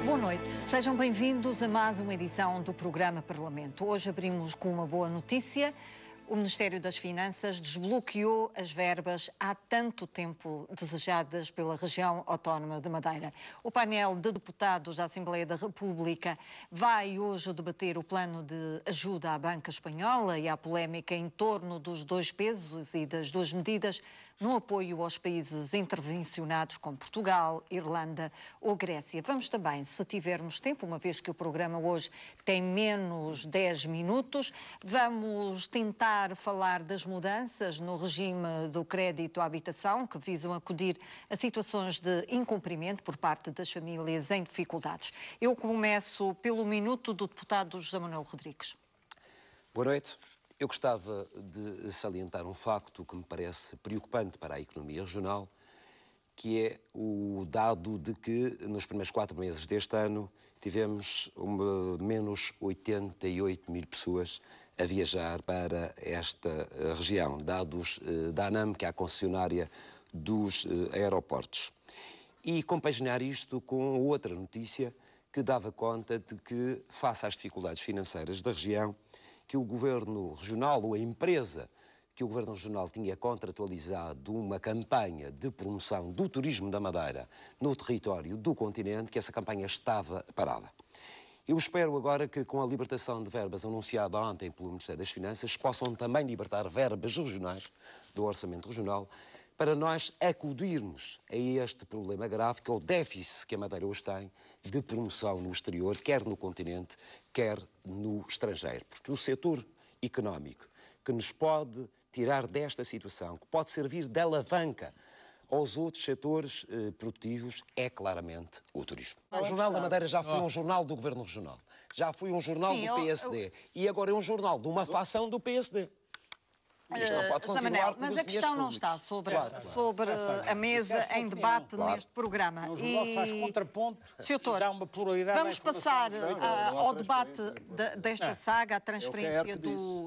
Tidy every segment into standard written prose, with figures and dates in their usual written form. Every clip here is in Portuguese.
Boa noite, sejam bem-vindos a mais uma edição do programa Parlamento. Hoje abrimos com uma boa notícia. O Ministério das Finanças desbloqueou as verbas há tanto tempo desejadas pela região autónoma de Madeira. O painel de deputados da Assembleia da República vai hoje debater o plano de ajuda à banca espanhola e à polémica em torno dos dois pesos e das duas medidas no apoio aos países intervencionados como Portugal, Irlanda ou Grécia. Vamos também, se tivermos tempo, uma vez que o programa hoje tem menos 10 minutos, vamos tentar falar das mudanças no regime do crédito à habitação que visam acudir a situações de incumprimento por parte das famílias em dificuldades. Eu começo pelo minuto do deputado José Manuel Rodrigues. Boa noite. Eu gostava de salientar um facto que me parece preocupante para a economia regional, que é o dado de que nos primeiros 4 meses deste ano tivemos menos 88 mil pessoas a viajar para esta região, dados da ANAM, que é a concessionária dos aeroportos. E compaginar isto com outra notícia que dava conta de que, face às dificuldades financeiras da região, que o Governo Regional, ou a empresa que o Governo Regional tinha contratualizado uma campanha de promoção do turismo da Madeira no território do continente, que essa campanha estava parada. Eu espero agora que, com a libertação de verbas anunciada ontem pelo Ministério das Finanças, possam também libertar verbas regionais do Orçamento Regional para nós acudirmos a este problema grave, que é o déficit que a Madeira hoje tem de promoção no exterior, quer no continente, quer no estrangeiro. Porque o setor económico que nos pode tirar desta situação, que pode servir de alavanca aos outros setores produtivos, é claramente o turismo. O Jornal da Madeira já foi um jornal do Governo Regional, já foi um jornal do PSD e agora é um jornal de uma facção do PSD. Isto não pode continuar. Mas a questão não está sobre a mesa em debate neste programa. O jornal faz contraponto e dá uma pluralidade. Vamos passar ao debate desta saga, a transferência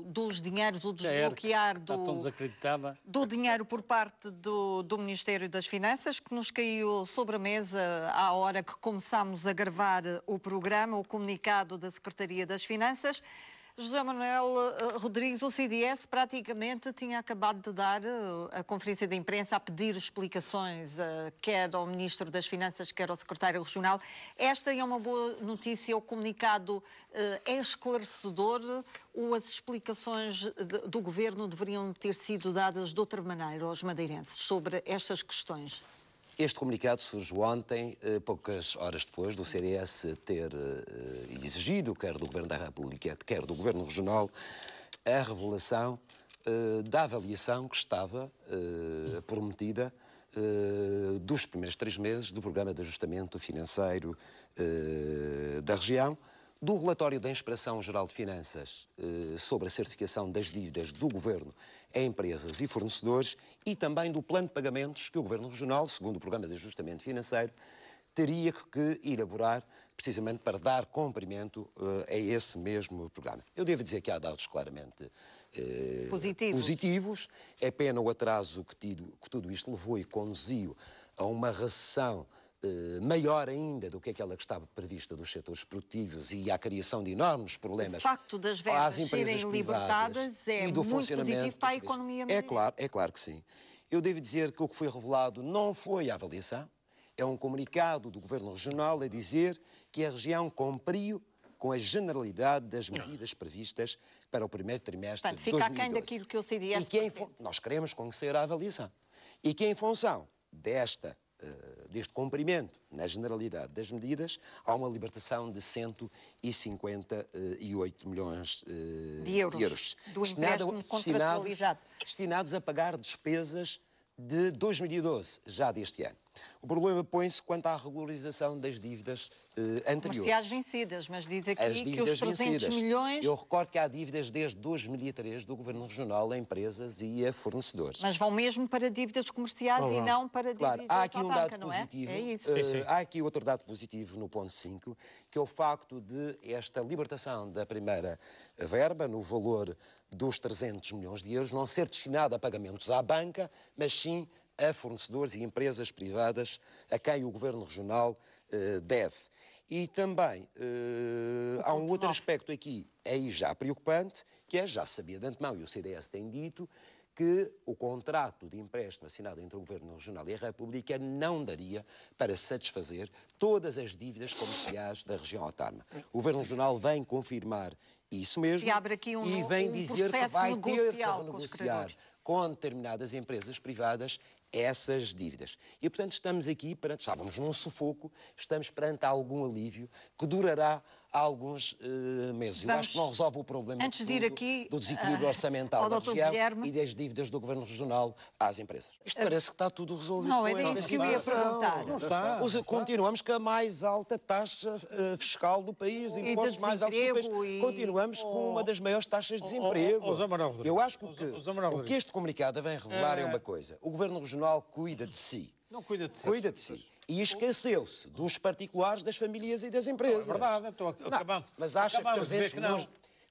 dos dinheiros, o desbloquear do dinheiro por parte do Ministério das Finanças, que nos caiu sobre a mesa à hora que começámos a gravar o programa, o comunicado da Secretaria das Finanças. José Manuel Rodrigues, o CDS praticamente tinha acabado de dar a conferência de imprensa a pedir explicações, quer ao Ministro das Finanças, quer ao Secretário Regional. Esta é uma boa notícia, o comunicado é esclarecedor ou as explicações do Governo deveriam ter sido dadas de outra maneira aos madeirenses sobre estas questões? Este comunicado surge ontem, poucas horas depois do CDS ter exigido, quer do Governo da República, quer do Governo Regional, a revelação da avaliação que estava prometida dos primeiros 3 meses do Programa de Ajustamento Financeiro da região, do relatório da Inspeção-Geral de Finanças sobre a certificação das dívidas do Governo a empresas e fornecedores e também do plano de pagamentos que o Governo Regional, segundo o Programa de Ajustamento Financeiro, teria que elaborar precisamente para dar cumprimento a esse mesmo programa. Eu devo dizer que há dados claramente positivos. É pena o atraso que tudo isto levou e conduziu a uma recessão maior ainda do que aquela que estava prevista dos setores produtivos e à criação de enormes problemas. O facto das verbas serem libertadas é muito positivo para a economia madeirense. É claro que sim. Eu devo dizer que o que foi revelado não foi a avaliação, é um comunicado do Governo Regional a dizer que a região cumpriu com a generalidade das medidas previstas para o primeiro trimestre de 2012. Fica aquém daquilo que o CDS nós queremos conhecer a avaliação. E que em função deste cumprimento, na generalidade das medidas, há uma libertação de 158 milhões de euros do empréstimo contratualizado, destinados a pagar despesas de 2012, já deste ano. O problema põe-se quanto à regularização das dívidas anteriores. Comerciais vencidas, mas diz aqui que os 300 milhões... Eu recordo que há dívidas desde 2003 do Governo Regional a empresas e a fornecedores. Mas vão mesmo para dívidas comerciais e não para dívidas há aqui à um banca, dado não positivo. É isso. Há aqui outro dado positivo no ponto 5, que é o facto de esta libertação da primeira verba, no valor dos 300 milhões de euros, não ser destinada a pagamentos à banca, mas sim a fornecedores e empresas privadas a quem o Governo Regional deve. E também há um outro aspecto aqui, aí já preocupante, que é, já se sabia de antemão, e o CDS tem dito, que o contrato de empréstimo assinado entre o Governo Regional e a República não daria para satisfazer todas as dívidas comerciais da região autónoma. O Governo Regional vem confirmar isso mesmo e vem dizer que vai ter que renegociar com determinadas empresas privadas essas dívidas. E, portanto, estamos aqui perante, estávamos num sufoco, estamos perante algum alívio que durará alguns meses. Eu acho que não resolve o problema antes de ir aqui, do desequilíbrio orçamental da região Guilherme, e das dívidas do Governo Regional às empresas. Isto parece que está tudo resolvido. Não, era isso que eu ia perguntar. Não está. Continuamos com a mais alta taxa fiscal do país, impostos mais altos do país. Continuamos com uma das maiores taxas de desemprego. Eu acho que o que este comunicado vem revelar é uma coisa. O Governo Regional cuida de si. Não cuida de si. Cuida de si. E esqueceu-se dos particulares, das famílias e das empresas. Não, é verdade, estou acabando. Mas acha que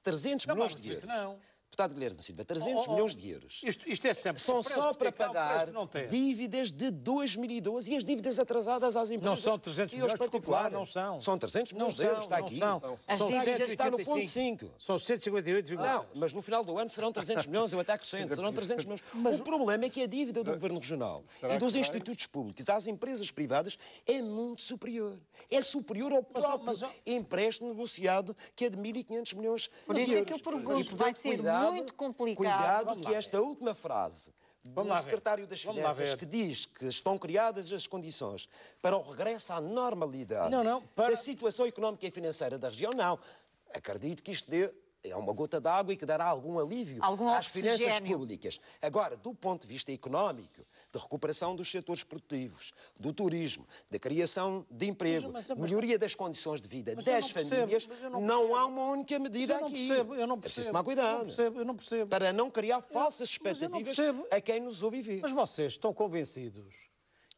300 milhões de euros... Não. Deputado Guilherme Silva, 300 milhões de euros isto é sempre são só para pagar dívidas de 2012 e as dívidas atrasadas às empresas. Não são 300 milhões, particulares. Não são. São 300 milhões de euros, está aqui. São 155. Está no ponto 5. São 158,5. Não, mas no final do ano serão 300 milhões, eu até acrescento, serão 300 milhões. O problema é que a dívida do Governo Regional e dos institutos públicos às empresas privadas é muito superior. É superior ao próprio empréstimo negociado, que é de 1.500 milhões de euros. Por isso é que eu pergunto, vai ser muito complicado. Cuidado que esta última frase do secretário das Finanças, que diz que estão criadas as condições para o regresso à normalidade da situação económica e financeira da região, não. Acredito que isto é uma gota d'água e que dará algum alívio às finanças públicas. Agora, do ponto de vista económico, de recuperação dos setores produtivos, do turismo, da criação de emprego, melhoria das condições de vida das famílias, não há uma única medida aqui. Eu não percebo. É preciso tomar cuidado. Eu não percebo. Para não criar falsas expectativas a quem nos ouve ver. Mas vocês estão convencidos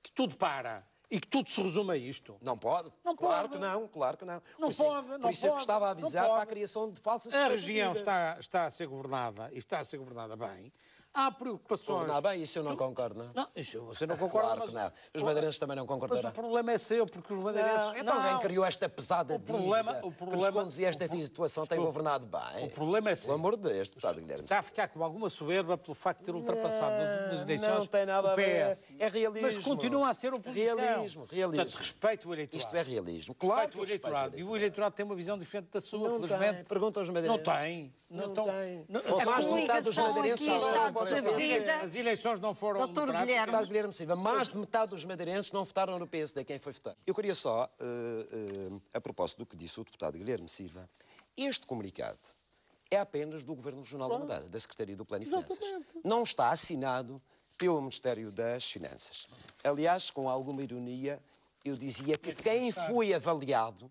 que tudo para e que tudo se resume a isto? Não pode. Não claro pode. Que não, claro que não. Não pode. Por isso é que estava a avisar para a criação de falsas expectativas. A região está a ser governada e está a ser governada bem. Há preocupações... Não, bem, isso eu não concordo, não? Não, isso você não concorda, claro que não. Os madeirenses também não concordarão. Mas o problema é seu, porque os madeirenses... Então alguém criou esta pesada dívida que nos conduzia a esta situação, tem governado bem. O problema é seu. Pelo amor de Deus, deputado Guilherme. Está a ficar com alguma soberba pelo facto de ter ultrapassado nas eleições não tem nada o PS. É realismo. Mas continua a ser oposição. Realismo. Portanto, respeito o eleitorado. Isto é realismo. Claro que respeito o eleitorado. E o eleitorado tem uma visão diferente da sua, não felizmente. Tem. Pergunta aos madeirenses. Não tem. Não tem. Mais de metade dos madeirenses as eleições não foram democráticas. Guilherme Silva, mais de metade dos madeirenses não votaram no PSD, quem foi votar. Eu queria só, a propósito do que disse o deputado Guilherme Silva, este comunicado é apenas do Governo Regional da Madeira, da Secretaria do Plano e Finanças. Não está assinado pelo Ministério das Finanças. Aliás, com alguma ironia, eu dizia que quem foi avaliado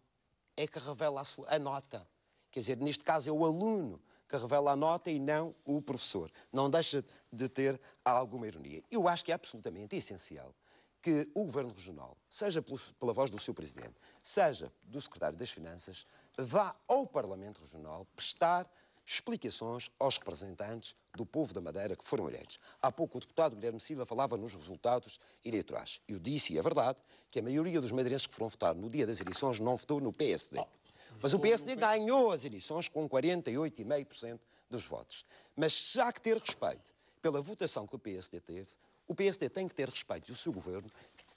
é que revela a nota. Quer dizer, neste caso é o aluno que revela a nota e não o professor. Não deixa de ter alguma ironia. Eu acho que é absolutamente essencial que o Governo Regional, seja pela voz do seu Presidente, seja do Secretário das Finanças, vá ao Parlamento Regional prestar explicações aos representantes do povo da Madeira que foram eleitos. Há pouco o deputado Guilherme Silva falava nos resultados eleitorais. Eu disse, e é verdade, que a maioria dos madeirenses que foram votar no dia das eleições não votou no PSD. Mas o PSD ganhou as eleições com 48,5% dos votos. Mas já que ter respeito pela votação que o PSD teve, o PSD tem que ter respeito, e o seu governo,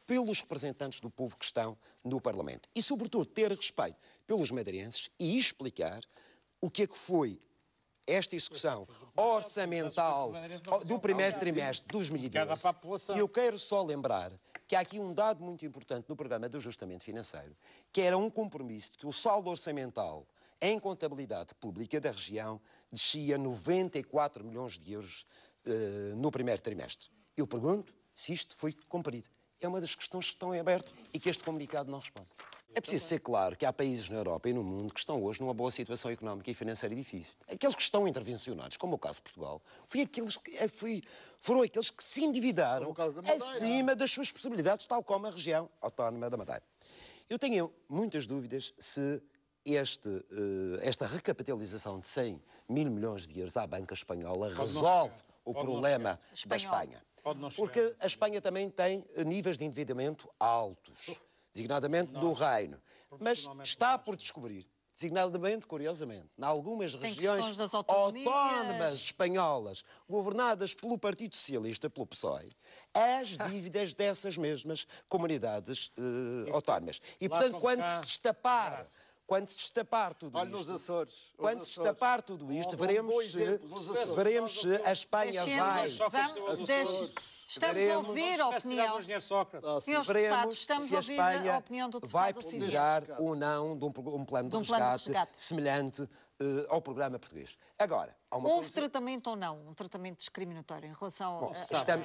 pelos representantes do povo que estão no Parlamento. E, sobretudo, ter respeito pelos madeirenses e explicar o que é que foi esta execução orçamental do primeiro trimestre de 2012. E eu quero só lembrar que há aqui um dado muito importante no programa de ajustamento financeiro, que era um compromisso de que o saldo orçamental em contabilidade pública da região descia 94 milhões de euros no primeiro trimestre. Eu pergunto se isto foi cumprido. É uma das questões que estão em aberto e que este comunicado não responde. É preciso ser claro que há países na Europa e no mundo que estão hoje numa boa situação económica e financeira difícil. Aqueles que estão intervencionados, como o caso de Portugal, foram aqueles que se endividaram acima das suas possibilidades, tal como a região autónoma da Madeira. Eu tenho muitas dúvidas se esta recapitalização de 100 mil milhões de euros à banca espanhola resolve o problema da Espanha. Porque a Espanha também tem níveis de endividamento altos. designadamente do Reino. Mas está por descobrir, designadamente, curiosamente, em algumas regiões autónomas espanholas, governadas pelo Partido Socialista, pelo PSOE, as dívidas dessas mesmas comunidades autónomas. E, portanto, quando se destapar tudo Olha, isto, nos Açores. quando se destapar tudo isto, veremos se a Espanha vai... Estamos a ouvir a opinião. Senhores deputados, estamos a ouvir a opinião do deputado. Vai precisar ou não de um plano de resgate semelhante ao programa português. Agora, houve tratamento ou não? Um tratamento discriminatório em relação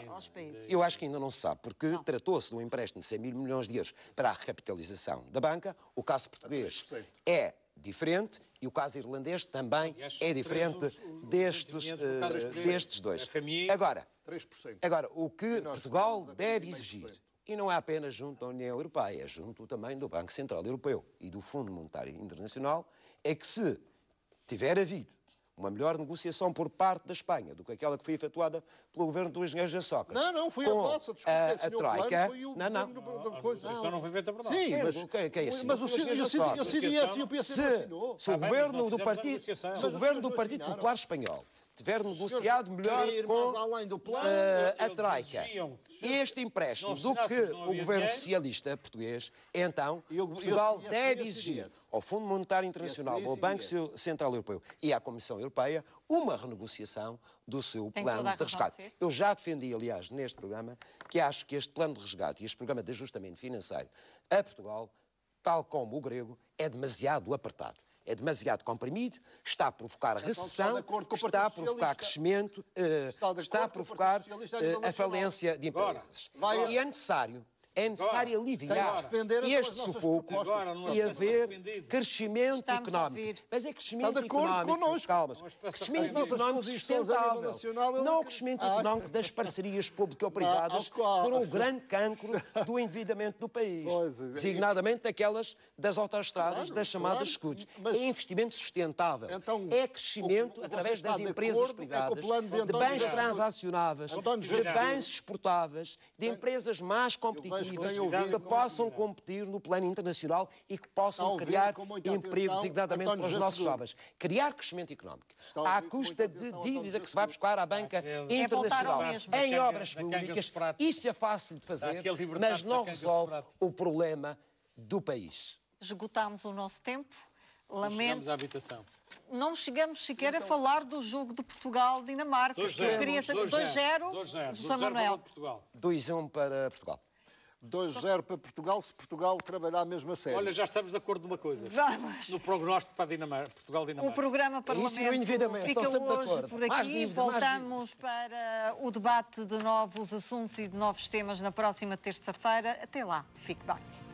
aos países? Eu acho que ainda não se sabe, porque tratou-se de um empréstimo de 100 mil milhões de euros para a recapitalização da banca. O caso português é diferente e o caso irlandês também é diferente destes dois. Agora, o que Portugal deve exigir, e não é apenas junto à União Europeia, é junto também do Banco Central Europeu e do Fundo Monetário Internacional, é que se tiver havido uma melhor negociação por parte da Espanha do que aquela que foi efetuada pelo governo do engenheiro José Sócrates. Não, foi a vossa, desculpe, a Troika. A negociação não foi feita por nós. Sim, mas o CDS e o PC não assinou. Se o governo do Partido Popular Espanhol tiver negociado melhor com a Troika este empréstimo do que o governo socialista português, então Portugal deve exigir ao Fundo Monetário Internacional, ao Banco Central Europeu e à Comissão Europeia uma renegociação do seu plano de resgate. Eu já defendi, aliás, neste programa, que acho que este plano de resgate e este programa de ajustamento financeiro a Portugal, tal como o grego, é demasiado apertado. É demasiado comprimido, está a provocar recessão, está a provocar crescimento, está a provocar a falência de empresas. E é necessário aliviar este sufoco e haver crescimento económico. Mas é crescimento económico, calma, crescimento económico sustentável. Não o crescimento económico das parcerias público-privadas, que foram o grande cancro do endividamento do país. Designadamente daquelas das autoestradas, das chamadas escudos. É investimento sustentável. É crescimento através das empresas privadas, de bens transacionáveis, de bens exportáveis, de empresas mais competitivas, que possam competir no plano internacional e que possam criar emprego designadamente para os nossos jovens. Criar crescimento económico à custa de dívida que se vai buscar à banca internacional em obras públicas, isso é fácil de fazer, mas não resolve o problema do país. Esgotámos o nosso tempo. Lamento. Chegamos à habitação. Não chegamos sequer a falar do jogo de Portugal-Dinamarca. 2-0 José Manuel. 2-1 para Portugal. 2-0 para Portugal, se Portugal trabalhar mesmo a sério. Olha, já estamos de acordo numa coisa. Vamos. No prognóstico para a Dinamarca, Portugal-Dinamarca. O programa Parlamento fica hoje por aqui. Voltamos para o debate de novos assuntos e de novos temas na próxima terça-feira. Até lá. Fique bem.